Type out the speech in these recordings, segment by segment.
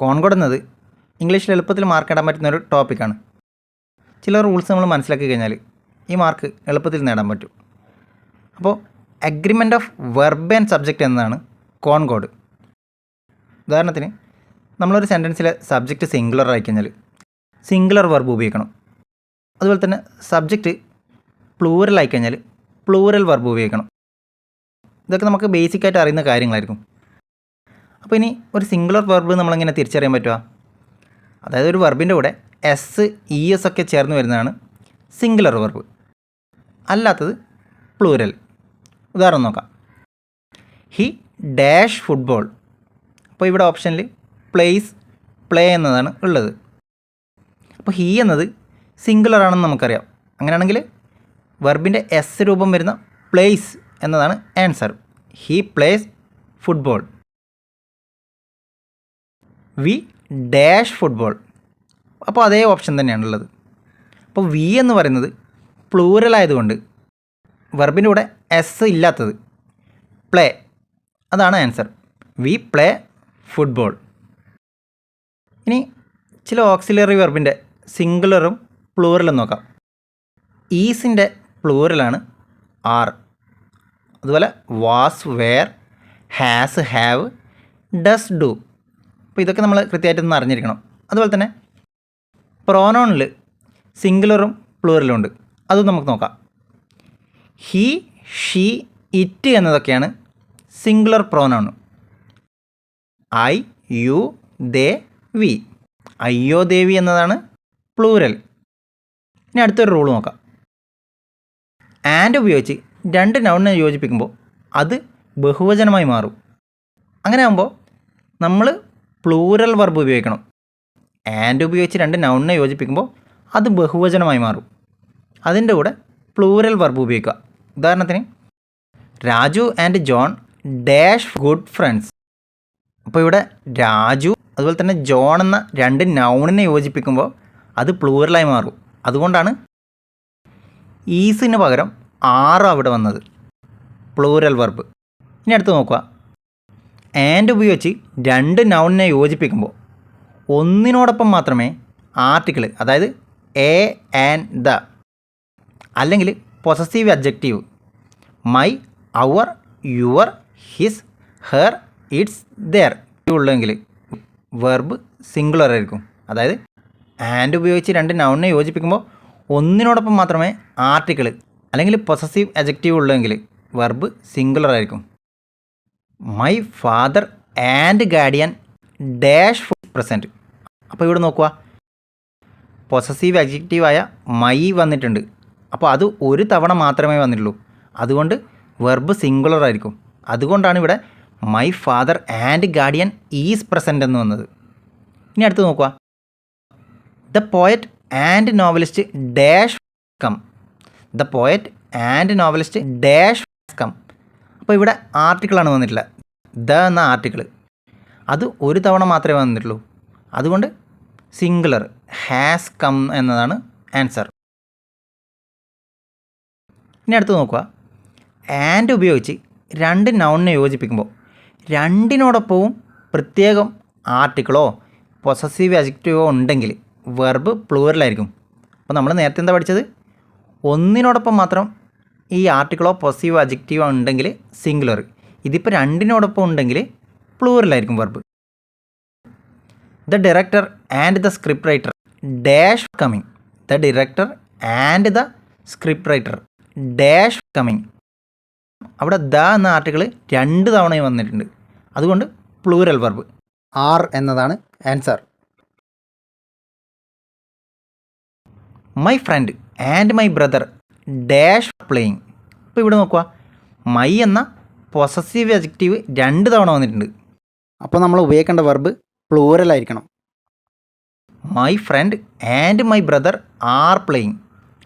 Concord എന്നത് ഇംഗ്ലീഷിൽ എളുപ്പത്തിൽ മാർക്ക് നേടാൻ പറ്റുന്ന ഒരു ടോപ്പിക്കാണ്. ചില റൂൾസ് നമ്മൾ മനസ്സിലാക്കി കഴിഞ്ഞാൽ ഈ മാർക്ക് എളുപ്പത്തിൽ നേടാൻ പറ്റും. അപ്പോൾ agreement of verb and subject എന്നതാണ് കോൺകോഡ്. ഉദാഹരണത്തിന് നമ്മളൊരു സെൻറ്റൻസിലെ സബ്ജക്റ്റ് സിംഗുലർ ആയി കഴിഞ്ഞാൽ സിംഗുലർ വെർബ് ഉപയോഗിക്കണം. അതുപോലെ തന്നെ സബ്ജക്റ്റ് പ്ലൂറൽ ആയി കഴിഞ്ഞാൽ പ്ലൂറൽ വെർബ് ഉപയോഗിക്കണം. ഇതൊക്കെ നമുക്ക് ബേസിക്കായിട്ട് അറിയുന്ന കാര്യങ്ങളായിരിക്കും. അപ്പോൾ ഇനി ഒരു സിംഗുലർ വെർബ് നമ്മളെങ്ങനെ തിരിച്ചറിയാൻ പറ്റുക? അതായത് ഒരു വെർബിൻ്റെ കൂടെ എസ് ഇ എസ് ഒക്കെ ചേർന്ന് വരുന്നതാണ് സിംഗുലർ വെർബ്, അല്ലാത്തത് പ്ലൂരൽ. ഉദാഹരണം നോക്കാം. He dash football. അപ്പോൾ ഇവിടെ ഓപ്ഷനിൽ പ്ലേസ് പ്ലേ എന്നതാണ് ഉള്ളത്. അപ്പോൾ ഹി എന്നത് സിംഗുലർ ആണെന്ന് നമുക്കറിയാം. അങ്ങനെയാണെങ്കിൽ വെർബിൻ്റെ എസ് രൂപം വരുന്ന പ്ലേസ് എന്നതാണ് answer. He plays football. We dash football. അപ്പോൾ അതേ ഓപ്ഷൻ തന്നെയാണുള്ളത്. അപ്പോൾ വി എന്ന് പറയുന്നത് പ്ലൂറൽ ആയതുകൊണ്ട് വെർബിൻ്റെ കൂടെ എസ് ഇല്ലാത്തത് പ്ലേ, അതാണ് ആൻസർ. V play football. ഇനി ചില ഓക്സിലറി വെർബിൻ്റെ സിംഗുലറും പ്ലൂറലും നോക്കാം. ഈസിൻ്റെ പ്ലൂറലാണ് ആർ. അതുപോലെ was, were, has, have, does, do. അപ്പോൾ ഇതൊക്കെ നമ്മൾ കൃത്യമായിട്ടൊന്ന് അറിഞ്ഞിരിക്കണം. അതുപോലെ തന്നെ പ്രോനൗണിൽ സിംഗുലറും പ്ലൂറലും ഉണ്ട്. അതും നമുക്ക് നോക്കാം. ഹി, ഷീ, ഇറ്റ് എന്നതൊക്കെയാണ് singular pronoun. I, you, they, we. അയ്യോ ദേവി എന്നതാണ് പ്ലൂരൽ. ഇനി അടുത്തൊരു റൂൾ നോക്കാം. ആൻഡ് ഉപയോഗിച്ച് രണ്ട് നൗണിനെ യോജിപ്പിക്കുമ്പോൾ അത് ബഹുവചനമായി മാറും. അങ്ങനെ ആകുമ്പോൾ നമ്മൾ പ്ലൂരൽ വെർബ് ഉപയോഗിക്കണം. ആൻഡ് ഉപയോഗിച്ച് രണ്ട് നൗണിനെ യോജിപ്പിക്കുമ്പോൾ അത് ബഹുവചനമായി മാറും. അതിൻ്റെ കൂടെ പ്ലൂരൽ വെർബ് ഉപയോഗിക്കുക. ഉദാഹരണത്തിന് Raju and John dash good friends. അപ്പോൾ ഇവിടെ രാജു അതുപോലെ തന്നെ ജോൺ എന്ന രണ്ട് നൗണിനെ യോജിപ്പിക്കുമ്പോൾ അത് പ്ലൂറലായി മാറും. അതുകൊണ്ടാണ് ഈസിന് പകരം ആറ് അവിടെ വന്നത്, പ്ലൂറൽ വെർബ്. ഇനി അടുത്ത് നോക്കുക. ആൻഡ് ഉപയോഗിച്ച് രണ്ട് നൗണിനെ യോജിപ്പിക്കുമ്പോൾ ഒന്നിനോടൊപ്പം മാത്രമേ ആർട്ടിക്കിൾ, അതായത് എ ആൻഡ് ദ, അല്ലെങ്കിൽ possessive adjective my, our, your, his, her, its, their ഉള്ളെങ്കിൽ വെർബ് സിംഗുലർ ആയിരിക്കും. അതായത് ആൻഡ് ഉപയോഗിച്ച് രണ്ട് നൗണിനെ യോജിപ്പിക്കുമ്പോൾ ഒന്നിനോടൊപ്പം മാത്രമേ ആർട്ടിക്കിൾ അല്ലെങ്കിൽ പൊസസീവ് അഡ്ജക്റ്റീവ് ഉള്ളെങ്കിൽ വെർബ് സിംഗുലർ ആയിരിക്കും. My father and guardian dash present. അപ്പോൾ ഇവിടെ നോക്കുക, പൊസസീവ് അഡ്ജക്റ്റീവായ മൈ വന്നിട്ടുണ്ട്. അപ്പോൾ അത് ഒരു തവണ മാത്രമേ വന്നിട്ടുള്ളൂ. അതുകൊണ്ട് വെർബ് സിംഗുലർ ആയിരിക്കും. അതുകൊണ്ടാണ് ഇവിടെ my father and guardian is present എന്ന് വന്നത്. ഇനി അടുത്ത് നോക്കുക. The poet and novelist dash come. The poet and novelist dash come. അപ്പോൾ ഇവിടെ ആർട്ടിക്കിളാണ് വന്നിട്ടില്ല. ദ എന്ന ആർട്ടിക്കിൾ അത് ഒരു തവണ മാത്രമേ വന്നിട്ടുള്ളൂ. അതുകൊണ്ട് സിംഗുലർ ഹാസ് കം എന്നതാണ് ആൻസർ. ഇനി അടുത്ത് നോക്കുക. ആൻഡ് ഉപയോഗിച്ച് രണ്ട് നൗണിനെ യോജിപ്പിക്കുമ്പോൾ രണ്ടിനോടൊപ്പവും പ്രത്യേകം ആർട്ടിക്കിളോ പൊസസീവ് അഡ്ജക്റ്റീവോ ഉണ്ടെങ്കിൽ വെർബ് പ്ലൂറലായിരിക്കും. അപ്പോൾ നമ്മൾ നേരത്തെ എന്താ പഠിച്ചത്? ഒന്നിനോടൊപ്പം മാത്രം ഈ ആർട്ടിക്കിളോ പൊസസീവ് അഡ്ജക്റ്റീവോ ഉണ്ടെങ്കിൽ സിംഗുലർ. ഇതിപ്പോൾ രണ്ടിനോടൊപ്പം ഉണ്ടെങ്കിൽ പ്ലൂറലായിരിക്കും verb. The director and the script writer dash coming. The director and the script writer dash coming. അവിടെ ദ എന്ന ആർട്ടിക്കിൾ രണ്ട് തവണയും വന്നിട്ടുണ്ട്. അതുകൊണ്ട് പ്ലൂറൽ വെർബ് ആർ എന്നതാണ് answer. My friend and my brother dash playing. ഇപ്പോൾ ഇവിടെ നോക്കുക, മൈ എന്ന പൊസസീവ് അഡ്ജക്റ്റീവ് രണ്ട് തവണ വന്നിട്ടുണ്ട്. അപ്പോൾ നമ്മൾ ഉപയോഗിക്കേണ്ട വെർബ് പ്ലൂറൽ ആയിരിക്കണം. My friend and my brother are playing.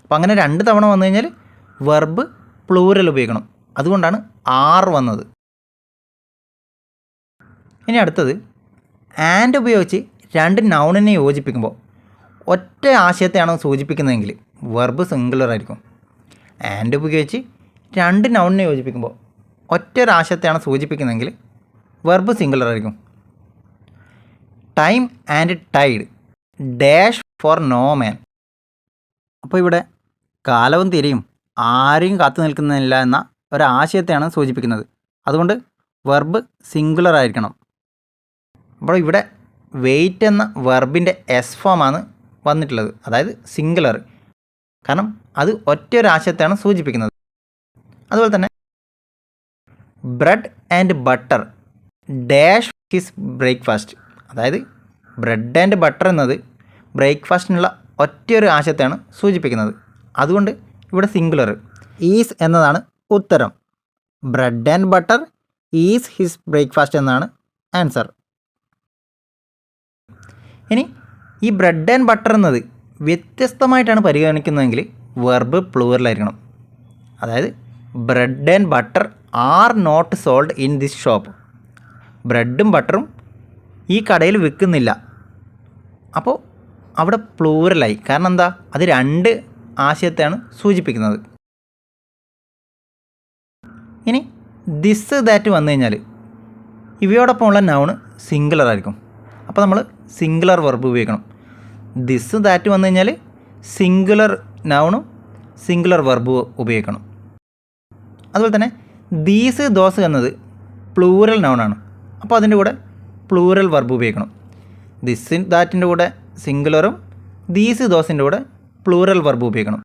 അപ്പോൾ അങ്ങനെ രണ്ട് തവണ വന്നു കഴിഞ്ഞാൽ വെർബ് പ്ലൂറൽ ഉപയോഗിക്കണം. അതുകൊണ്ടാണ് ആർ വന്നത്. ഇനി അടുത്തത്, ആൻഡ് ഉപയോഗിച്ച് രണ്ട് നൗണിനെ യോജിപ്പിക്കുമ്പോൾ ഒറ്റ ആശയത്തെയാണോ സൂചിപ്പിക്കുന്നതെങ്കിൽ വെർബ് സിംഗുലർ ആയിരിക്കും. ആൻഡ് ഉപയോഗിച്ച് രണ്ട് നൗണിനെ യോജിപ്പിക്കുമ്പോൾ ഒറ്റ ഒരാശയത്തെയാണ് സൂചിപ്പിക്കുന്നതെങ്കിൽ വെർബ് സിംഗുലർ ആയിരിക്കും. Time and tide dash for no man. അപ്പോൾ ഇവിടെ കാലവും തിരയും ആരെയും കാത്തു നിൽക്കുന്നില്ല എന്ന ഒരാശയത്തെയാണ് സൂചിപ്പിക്കുന്നത്. അതുകൊണ്ട് വെർബ് സിംഗുലർ ആയിരിക്കണം. അപ്പോൾ ഇവിടെ വെയിറ്റ് എന്ന വെർബിൻ്റെ എസ് ഫോമാണ് വന്നിട്ടുള്ളത്, അതായത് സിംഗുലർ. കാരണം അത് ഒറ്റൊരാശയത്തെയാണ് സൂചിപ്പിക്കുന്നത്. അതുപോലെ തന്നെ bread and butter dash his breakfast, അതായത് ബ്രെഡ് ആൻഡ് ബട്ടർ എന്നത് ബ്രേക്ക്ഫാസ്റ്റിനുള്ള ഒറ്റയൊരു ആശയത്തെയാണ് സൂചിപ്പിക്കുന്നത്. അതുകൊണ്ട് ഇവിടെ സിംഗുലർ. ഈസ് എന്നതാണ് ഉത്തരം. Bread and butter is his breakfast എന്നാണ് ആൻസർ. ഇനി ഈ ബ്രെഡ് ആൻഡ് ബട്ടർ എന്നത് വ്യത്യസ്തമായിട്ടാണ് പരിഗണിക്കുന്നതെങ്കിൽ വെർബ് പ്ലൂറലായിരിക്കണം. അതായത് bread and butter are not sold in this shop. ബ്രെഡും ബട്ടറും ഈ കടയിൽ വിൽക്കുന്നില്ല. അപ്പോൾ അവിടെ പ്ലൂറലായി. കാരണം എന്താ? അത് രണ്ട് ആശയത്തെയാണ് സൂചിപ്പിക്കുന്നത്. ഇനി ദിസ് ദാറ്റ് വന്നു കഴിഞ്ഞാൽ ഇവയോടൊപ്പമുള്ള നൗണ് സിംഗുലർ ആയിരിക്കും. അപ്പോൾ നമ്മൾ സിംഗുലർ വെർബ് ഉപയോഗിക്കണം. ദിസ് ദാറ്റ് വന്നു കഴിഞ്ഞാൽ സിംഗുലർ നൗണും സിംഗുലർ വെർബ് ഉപയോഗിക്കണം. അതുപോലെ തന്നെ ദീസ് ദോസ് എന്നത് പ്ലൂറൽ നൗണാണ്. അപ്പോൾ അതിൻ്റെ കൂടെ പ്ലൂറൽ വെർബ് ഉപയോഗിക്കണം. ദിസ് ദാറ്റിൻ്റെ കൂടെ സിംഗുലറും ദീസ് ദോസിൻ്റെ കൂടെ പ്ലൂറൽ വെർബ് ഉപയോഗിക്കണം.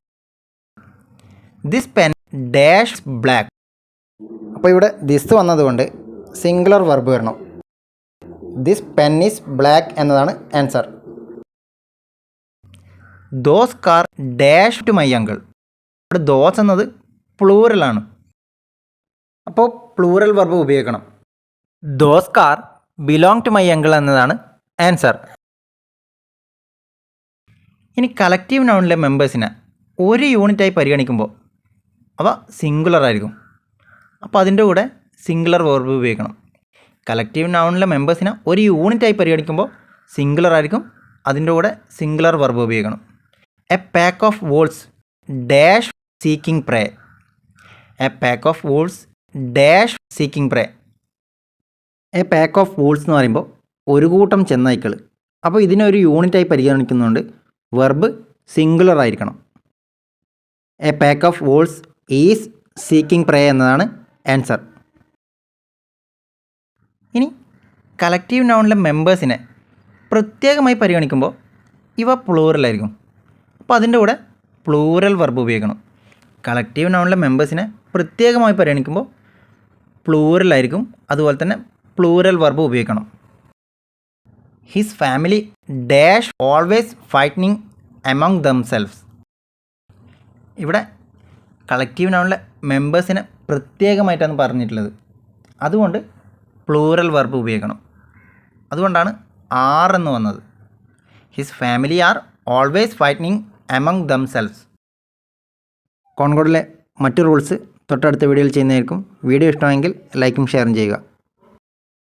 This pen dash black. അപ്പോൾ ഇവിടെ ദിസ് വന്നതുകൊണ്ട് സിംഗുലർ വെർബ് വരണം. ദിസ് പെൻ ഈസ് ബ്ലാക്ക് എന്നതാണ് answer. Those car dash to my uncle. ഇവിടെ ദോസ് എന്നത് പ്ലൂറലാണ്. അപ്പോൾ പ്ലൂറൽ വെർബ് ഉപയോഗിക്കണം. Those car belong to my uncle എന്നതാണ് ആൻസർ. ഇനി കളക്റ്റീവ് നൗണിലെ മെമ്പേഴ്സിനെ ഒരു യൂണിറ്റായി പരിഗണിക്കുമ്പോൾ അവ സിംഗുലർ ആയിരിക്കും. അപ്പോൾ അതിൻ്റെ കൂടെ സിംഗുലർ വെർബ് ഉപയോഗിക്കണം. കളക്റ്റീവ് നൗണിലെ മെമ്പേഴ്സിനെ ഒരു യൂണിറ്റായി പരിഗണിക്കുമ്പോൾ സിംഗുലർ ആയിരിക്കും. അതിൻ്റെ കൂടെ സിംഗുലർ വെർബ് ഉപയോഗിക്കണം. A pack of wolves dash seeking prey. A pack of wolves dash seeking prey. A pack of wolves എന്ന് പറയുമ്പോൾ ഒരു കൂട്ടം ചെന്നായ്ക്കൾ. അപ്പോൾ ഇതിനെ ഒരു യൂണിറ്റായി പരിഗണിക്കുന്നതുകൊണ്ട് വെർബ് സിംഗുലർ ആയിരിക്കണം. A pack of walls is seeking പ്രേ എന്നതാണ് ആൻസർ. ഇനി കളക്റ്റീവ് നൗണിലെ മെമ്പേഴ്സിനെ പ്രത്യേകമായി പരിഗണിക്കുമ്പോൾ ഇവ പ്ലൂറലായിരിക്കും. അപ്പോൾ അതിൻ്റെ കൂടെ പ്ലൂറൽ വെർബ് ഉപയോഗിക്കണം. കളക്റ്റീവ് നൗണിലെ മെമ്പേഴ്സിനെ പ്രത്യേകമായി പരിഗണിക്കുമ്പോൾ പ്ലൂറലായിരിക്കും. അതുപോലെ തന്നെ പ്ലൂറൽ വെർബ് ഉപയോഗിക്കണം. His family dash always fighting among themselves. ഇവിടെ കളക്റ്റീവ് നൗണിലെ മെമ്പേഴ്സിനെ പ്രത്യേകമായിട്ടാണ് പറഞ്ഞിട്ടുള്ളത്. അതുകൊണ്ട് പ്ലൂറൽ വെർബ് ഉപയോഗിക്കണം. അതുകൊണ്ടാണ് ആർ എന്ന് വന്നത്. His family are always fighting among themselves. കോൺകോഡിലെ മറ്റു റൂൾസ് തൊട്ടടുത്ത വീഡിയോയിൽ ചെയ്യുന്നതായിരിക്കും. വീഡിയോ ഇഷ്ടമെങ്കിൽ ലൈക്കും ഷെയറും ചെയ്യുക.